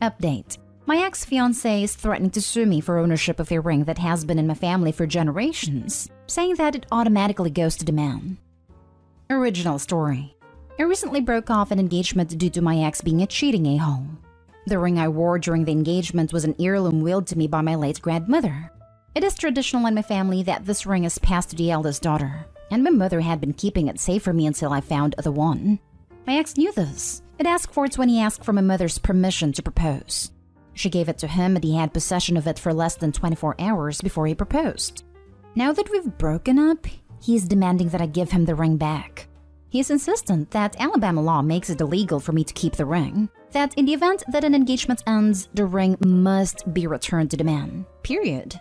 Update. My ex-fiancé is threatening to sue me for ownership of a ring that has been in my family for generations, saying that it automatically goes to the man. Original story. I recently broke off an engagement due to my ex being a cheating a-hole. The ring I wore during the engagement was an heirloom willed to me by my late grandmother. It is traditional in my family that this ring is passed to the eldest daughter, and my mother had been keeping it safe for me until I found the one. My ex knew this. It asked for it when he asked for my mother's permission to propose. She gave it to him and he had possession of it for less than 24 hours before he proposed. Now that we've broken up, he is demanding that I give him the ring back. He is insistent that Alabama law makes it illegal for me to keep the ring, that in the event that an engagement ends, the ring must be returned to the man. Period.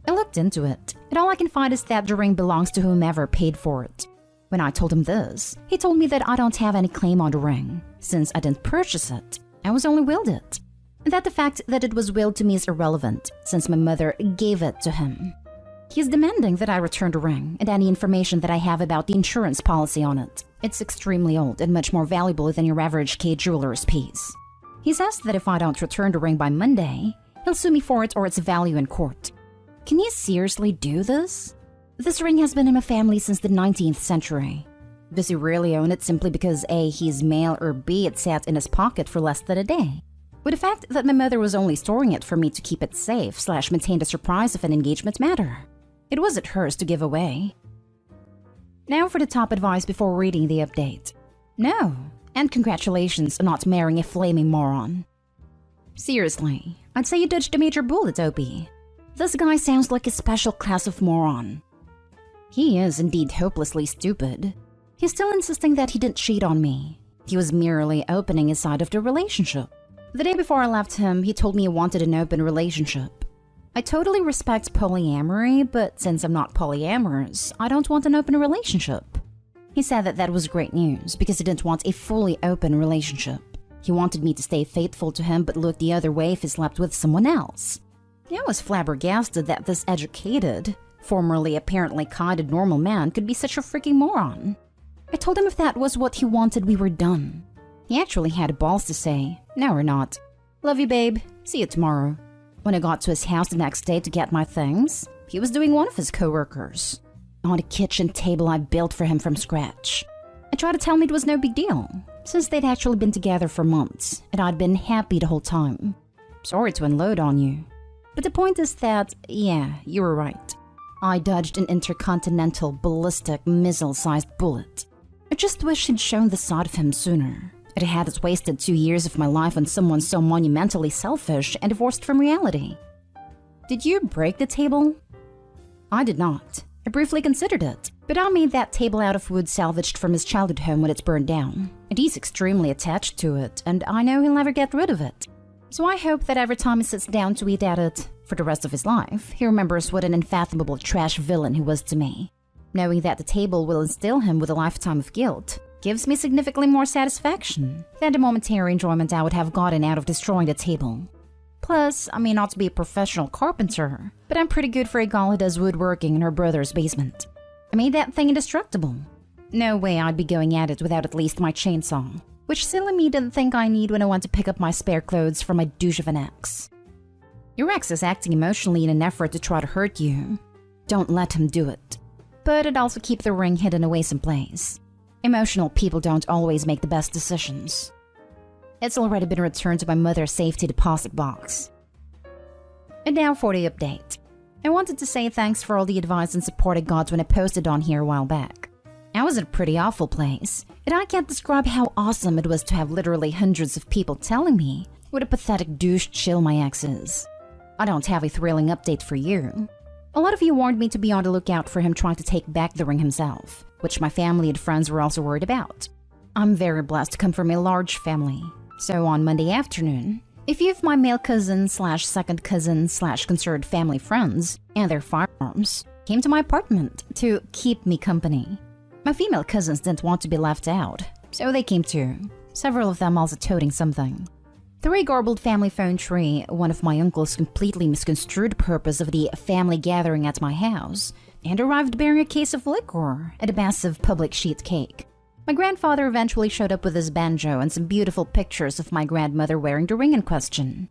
I looked into it, and all I can find is that the ring belongs to whomever paid for it. When I told him this, he told me that I don't have any claim on the ring, since I didn't purchase it. I was only willed it. And that the fact that it was willed to me is irrelevant, since my mother gave it to him. He is demanding that I return the ring and any information that I have about the insurance policy on it. It's extremely old and much more valuable than your average K-jeweler's piece. He says that if I don't return the ring by Monday, he'll sue me for it or its value in court. Can you seriously do this? This ring has been in my family since the 19th century. Does he really own it simply because A, he's male, or B, it sat in his pocket for less than a day? Would the fact that my mother was only storing it for me to keep it safe / maintain the surprise of an engagement matter? It wasn't hers to give away. Now for the top advice before reading the update. No, and congratulations on not marrying a flaming moron. Seriously, I'd say you dodged a major bullet, Opie. This guy sounds like a special class of moron. He is indeed hopelessly stupid. He's still insisting that he didn't cheat on me. He was merely opening his side of the relationship. The day before I left him, he told me he wanted an open relationship. I totally respect polyamory, but since I'm not polyamorous, I don't want an open relationship. He said that that was great news because he didn't want a fully open relationship. He wanted me to stay faithful to him but look the other way if he slept with someone else. I was flabbergasted that this educated, formerly apparently kind and normal man could be such a freaking moron. I told him if that was what he wanted, we were done. He actually had balls to say, "No, we're not. Love you, babe. See you tomorrow." When I got to his house the next day to get my things, he was doing one of his coworkers on a kitchen table I built for him from scratch. I tried to tell him it was no big deal, since they'd actually been together for months, and I'd been happy the whole time. Sorry to unload on you. But the point is that, yeah, you were right. I dodged an intercontinental ballistic missile-sized bullet. I just wish he'd shown the side of him sooner. It had wasted 2 years of my life on someone so monumentally selfish and divorced from reality. Did you break the table? I did not. I briefly considered it, but I made that table out of wood salvaged from his childhood home when it burned down, and he's extremely attached to it, and I know he'll never get rid of it. So I hope that every time he sits down to eat at it, for the rest of his life, he remembers what an unfathomable trash villain he was to me. Knowing that the table will instill him with a lifetime of guilt gives me significantly more satisfaction than the momentary enjoyment I would have gotten out of destroying the table. Plus, I may not be a professional carpenter, but I'm pretty good for a girl who does woodworking in her brother's basement. I made that thing indestructible. No way I'd be going at it without at least my chainsaw, which silly me didn't think I need when I went to pick up my spare clothes from my douche of an ex. Your ex is acting emotionally in an effort to try to hurt you. Don't let him do it. But it'd also keep the ring hidden away someplace. Emotional people don't always make the best decisions. It's already been returned to my mother's safety deposit box. And now for the update. I wanted to say thanks for all the advice and support I got when I posted on here a while back. I was in a pretty awful place, and I can't describe how awesome it was to have literally hundreds of people telling me what a pathetic douche chill my ex is. I don't have a thrilling update for you. A lot of you warned me to be on the lookout for him trying to take back the ring himself, which my family and friends were also worried about. I'm very blessed to come from a large family, so on Monday afternoon, a few of my male cousins / second cousins / concerned family friends and their firearms came to my apartment to keep me company. My female cousins didn't want to be left out, so they came too, several of them also toting something. Through a garbled family phone tree, one of my uncles completely misconstrued the purpose of the family gathering at my house and arrived bearing a case of liquor and a massive public sheet cake. My grandfather eventually showed up with his banjo and some beautiful pictures of my grandmother wearing the ring in question.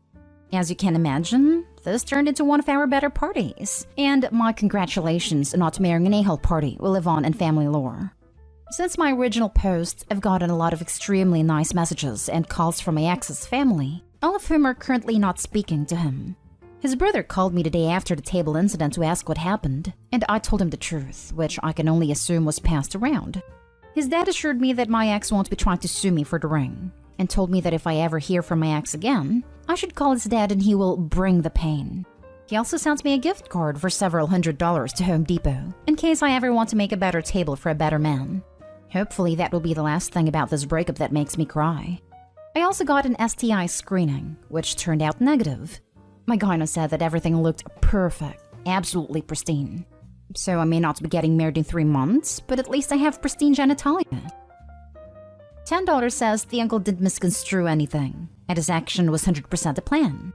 As you can imagine, this turned into one of our better parties, and my congratulations on not marrying an a-hole party will live on in family lore. Since my original post, I've gotten a lot of extremely nice messages and calls from my ex's family, all of whom are currently not speaking to him. His brother called me the day after the table incident to ask what happened, and I told him the truth, which I can only assume was passed around. His dad assured me that my ex won't be trying to sue me for the ring, and told me that if I ever hear from my ex again, I should call his dad and he will bring the pain. He also sent me a gift card for several $100s to Home Depot, in case I ever want to make a better table for a better man. Hopefully that will be the last thing about this breakup that makes me cry. I also got an STI screening, which turned out negative. My gyno said that everything looked perfect, absolutely pristine. So I may not be getting married in 3 months, but at least I have pristine genitalia. $10 says the uncle didn't misconstrue anything, and his action was 100% a plan.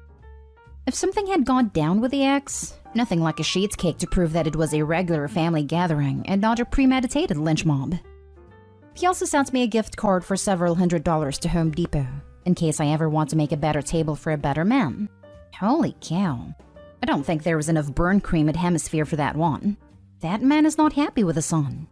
If something had gone down with the ex, nothing like a sheet cake to prove that it was a regular family gathering and not a premeditated lynch mob. He also sent me a gift card for several $100s to Home Depot, in case I ever want to make a better table for a better man. Holy cow. I don't think there was enough burn cream at Hemisphere for that one. That man is not happy with his son.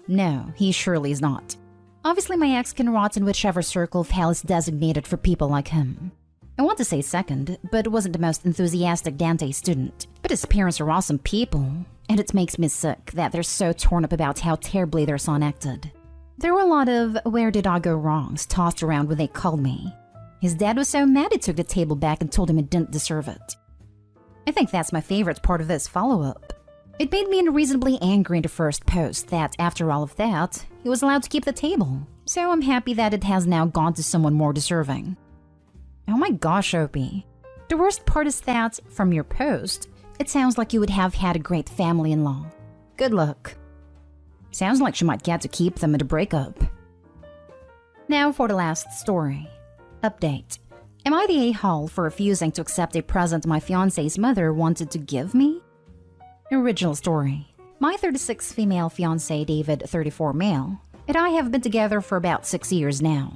No, he surely is not. Obviously, my ex can rot in whichever circle of hell is designated for people like him. I want to say second, but wasn't the most enthusiastic Dante student. But his parents are awesome people, and it makes me sick that they're so torn up about how terribly their son acted. There were a lot of "where did I go wrongs" tossed around when they called me. His dad was so mad he took the table back and told him it didn't deserve it. I think that's my favorite part of this follow-up. It made me unreasonably angry in the first post that, after all of that, he was allowed to keep the table, so I'm happy that it has now gone to someone more deserving. Oh my gosh, Opie. The worst part is that, from your post, it sounds like you would have had a great family-in-law. Good luck. Sounds like she might get to keep them at a breakup. Now for the last story. Update. Am I the a-hole for refusing to accept a present my fiancé's mother wanted to give me? Original story. My 36 female fiancé, David, 34 male, and I have been together for about 6 years now.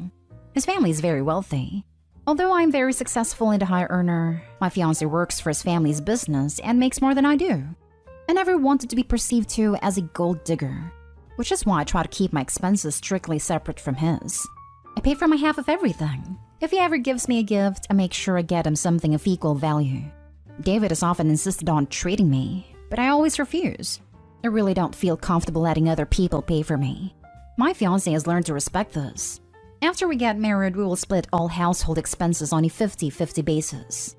His family is very wealthy. Although I'm very successful and a high earner, my fiancé works for his family's business and makes more than I do. I never wanted to be perceived to as a gold digger, which is why I try to keep my expenses strictly separate from his. I pay for my half of everything. If he ever gives me a gift, I make sure I get him something of equal value. David has often insisted on treating me, but I always refuse. I really don't feel comfortable letting other people pay for me. My fiancé has learned to respect this. After we get married, we will split all household expenses on a 50-50 basis.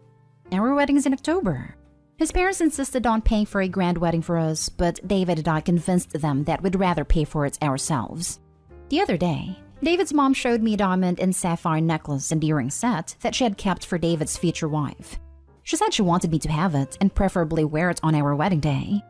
Our wedding is in October. His parents insisted on paying for a grand wedding for us, but David and I convinced them that we'd rather pay for it ourselves. The other day, David's mom showed me a diamond and sapphire necklace and earring set that she had kept for David's future wife. She said she wanted me to have it and preferably wear it on our wedding day.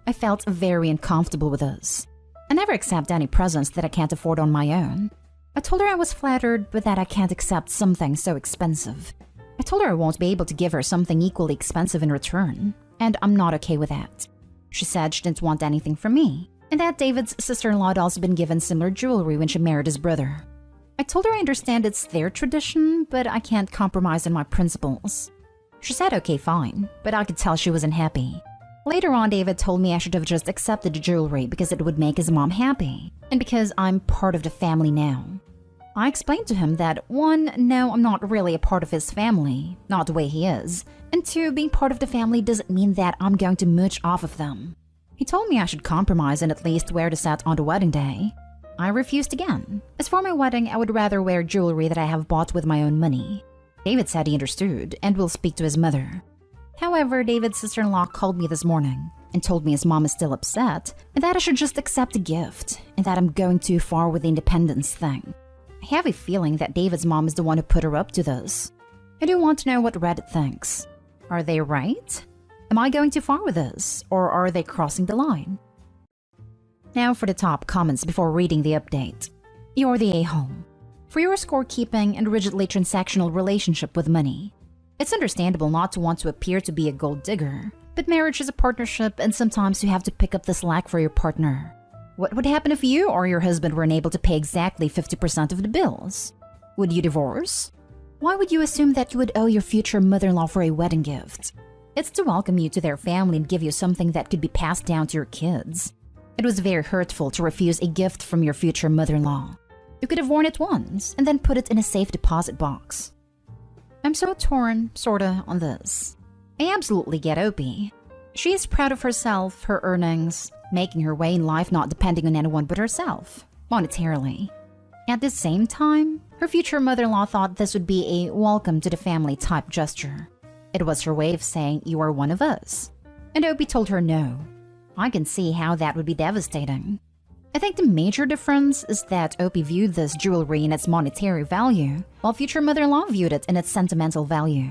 I felt very uncomfortable with this. I never accept any presents that I can't afford on my own. I told her I was flattered, but that I can't accept something so expensive. I told her I won't be able to give her something equally expensive in return, and I'm not okay with that. She said she didn't want anything from me, and that David's sister-in-law had also been given similar jewelry when she married his brother. I told her I understand it's their tradition, but I can't compromise on my principles. She said okay, fine, but I could tell she wasn't happy. Later on, David told me I should have just accepted the jewelry because it would make his mom happy, and because I'm part of the family now. I explained to him that 1, no, I'm not really a part of his family, not the way he is, and 2, being part of the family doesn't mean that I'm going to mooch off of them. He told me I should compromise and at least wear the set on the wedding day. I refused again. As for my wedding, I would rather wear jewelry that I have bought with my own money. David said he understood and will speak to his mother. However, David's sister-in-law called me this morning and told me his mom is still upset and that I should just accept a gift and that I'm going too far with the independence thing. I have a feeling that David's mom is the one who put her up to this. I do want to know what Reddit thinks. Are they right? Am I going too far with this, or are they crossing the line? Now for the top comments before reading the update. You're the a-hole. For your scorekeeping and rigidly transactional relationship with money. It's understandable not to want to appear to be a gold digger, but marriage is a partnership and sometimes you have to pick up the slack for your partner. What would happen if you or your husband were unable to pay exactly 50% of the bills? Would you divorce? Why would you assume that you would owe your future mother-in-law for a wedding gift? It's to welcome you to their family and give you something that could be passed down to your kids. It was very hurtful to refuse a gift from your future mother-in-law. You could have worn it once and then put it in a safe deposit box. I'm so torn, sorta, on this. I absolutely get Opie. She is proud of herself, her earnings, making her way in life not depending on anyone but herself, monetarily. At the same time, her future mother-in-law thought this would be a welcome to the family type gesture. It was her way of saying, you are one of us. And Opie told her no. I can see how that would be devastating. I think the major difference is that Opie viewed this jewelry in its monetary value, while future mother-in-law viewed it in its sentimental value.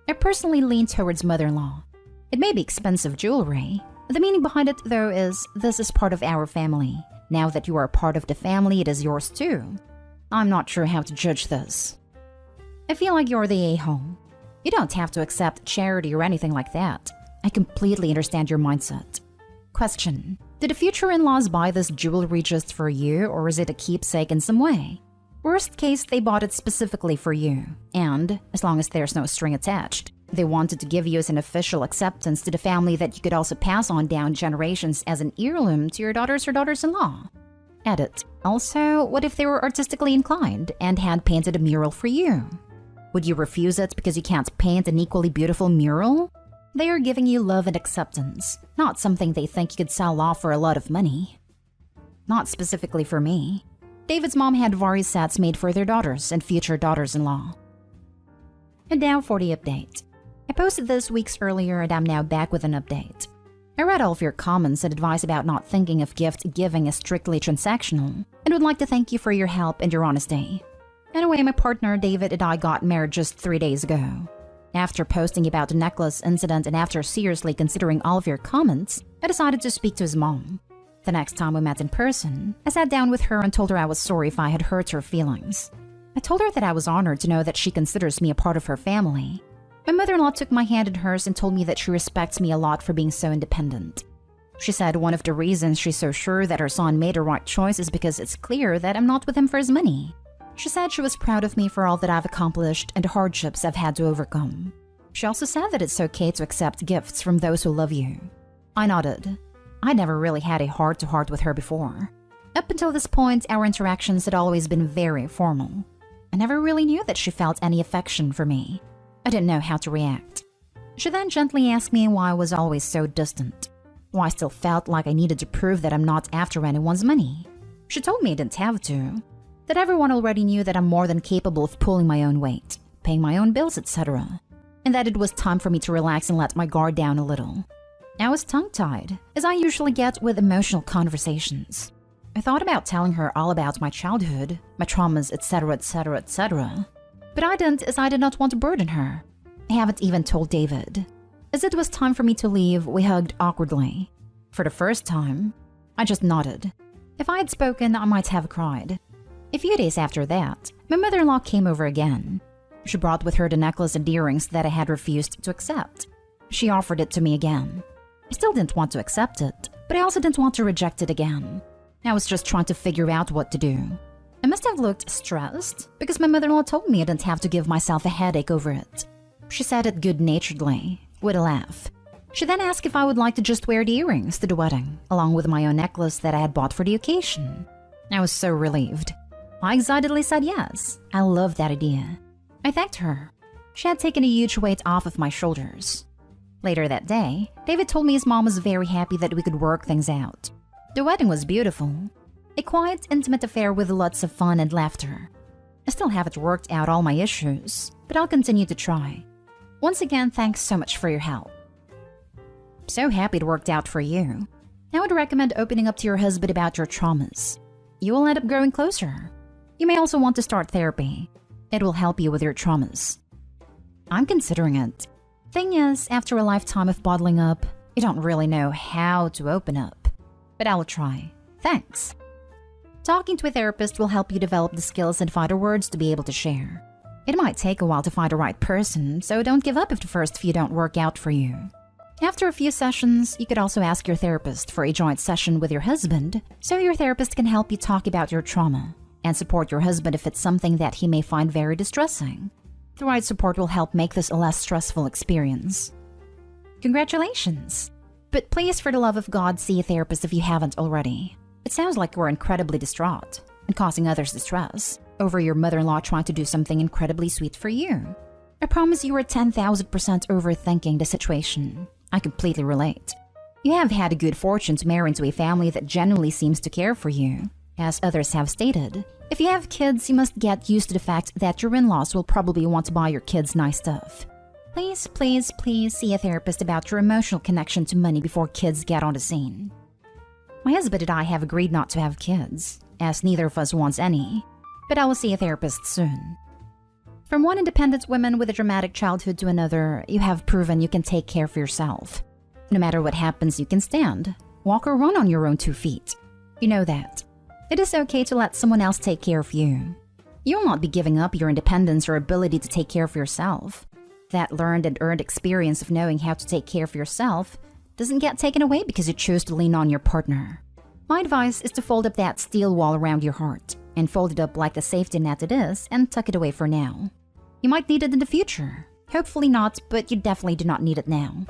I personally lean towards mother-in-law. It may be expensive jewelry. The meaning behind it, though, is this is part of our family. Now that you are a part of the family, it is yours too. I'm not sure how to judge this. I feel like you're the a-hole. You don't have to accept charity or anything like that. I completely understand your mindset. Question: did the future in-laws buy this jewelry just for you, or is it a keepsake in some way? Worst case, they bought it specifically for you, and, as long as there's no string attached, they wanted to give you as an official acceptance to the family that you could also pass on down generations as an heirloom to your daughters or daughters-in-law. Edit: also, what if they were artistically inclined and had painted a mural for you? Would you refuse it because you can't paint an equally beautiful mural? They are giving you love and acceptance, not something they think you could sell off for a lot of money. Not specifically for me. David's mom had various sets made for their daughters and future daughters-in-law. And now for the update. I posted this weeks earlier and I'm now back with an update. I read all of your comments and advice about not thinking of gift giving as strictly transactional, and would like to thank you for your help and your honesty. Anyway, my partner David and I got married just 3 days ago. After posting about the necklace incident and after seriously considering all of your comments, I decided to speak to his mom. The next time we met in person, I sat down with her and told her I was sorry if I had hurt her feelings. I told her that I was honored to know that she considers me a part of her family. My mother-in-law took my hand in hers and told me that she respects me a lot for being so independent. She said one of the reasons she's so sure that her son made the right choice is because it's clear that I'm not with him for his money. She said she was proud of me for all that I've accomplished and the hardships I've had to overcome. She also said that it's okay to accept gifts from those who love you. I nodded. I never really had a heart-to-heart with her before. Up until this point, our interactions had always been very formal. I never really knew that she felt any affection for me. I didn't know how to react. She then gently asked me why I was always so distant. Why I still felt like I needed to prove that I'm not after anyone's money. She told me I didn't have to. That everyone already knew that I'm more than capable of pulling my own weight, paying my own bills, etc. And that it was time for me to relax and let my guard down a little. I was tongue-tied, as I usually get with emotional conversations. I thought about telling her all about my childhood, my traumas, etc, etc, etc. But I didn't, as I did not want to burden her. I haven't even told David. As it was time for me to leave, we hugged awkwardly. For the first time, I just nodded. If I had spoken, I might have cried. A few days after that, my mother-in-law came over again. She brought with her the necklace and earrings that I had refused to accept. She offered it to me again. I still didn't want to accept it, but I also didn't want to reject it again. I was just trying to figure out what to do. I must have looked stressed, because my mother-in-law told me I didn't have to give myself a headache over it. She said it good-naturedly, with a laugh. She then asked if I would like to just wear the earrings to the wedding, along with my own necklace that I had bought for the occasion. I was so relieved. I excitedly said yes. I loved that idea. I thanked her. She had taken a huge weight off of my shoulders. Later that day, David told me his mom was very happy that we could work things out. The wedding was beautiful. A quiet, intimate affair with lots of fun and laughter. I still haven't worked out all my issues, but I'll continue to try. Once again, thanks so much for your help. So happy it worked out for you. I would recommend opening up to your husband about your traumas. You will end up growing closer. You may also want to start therapy. It will help you with your traumas. I'm considering it. Thing is, after a lifetime of bottling up, you don't really know how to open up. But I'll try. Thanks. Talking to a therapist will help you develop the skills and find the words to be able to share. It might take a while to find the right person, so don't give up if the first few don't work out for you. After a few sessions, you could also ask your therapist for a joint session with your husband, so your therapist can help you talk about your trauma and support your husband if it's something that he may find very distressing. The right support will help make this a less stressful experience. Congratulations! But please, for the love of God, see a therapist if you haven't already. It sounds like you're incredibly distraught and causing others distress over your mother-in-law trying to do something incredibly sweet for you. I promise you are 10,000% overthinking the situation. I completely relate. You have had a good fortune to marry into a family that genuinely seems to care for you. As others have stated, if you have kids, you must get used to the fact that your in-laws will probably want to buy your kids nice stuff. Please, please, please see a therapist about your emotional connection to money before kids get on the scene. My husband and I have agreed not to have kids, as neither of us wants any, but I will see a therapist soon. From one independent woman with a dramatic childhood to another, you have proven you can take care of yourself. No matter what happens, you can stand, walk or run on your own 2 feet. You know that. It is okay to let someone else take care of you. You will not be giving up your independence or ability to take care of yourself. That learned and earned experience of knowing how to take care of yourself doesn't get taken away because you choose to lean on your partner. My advice is to fold up that steel wall around your heart and fold it up like the safety net it is and tuck it away for now. You might need it in the future. Hopefully not, but you definitely do not need it now.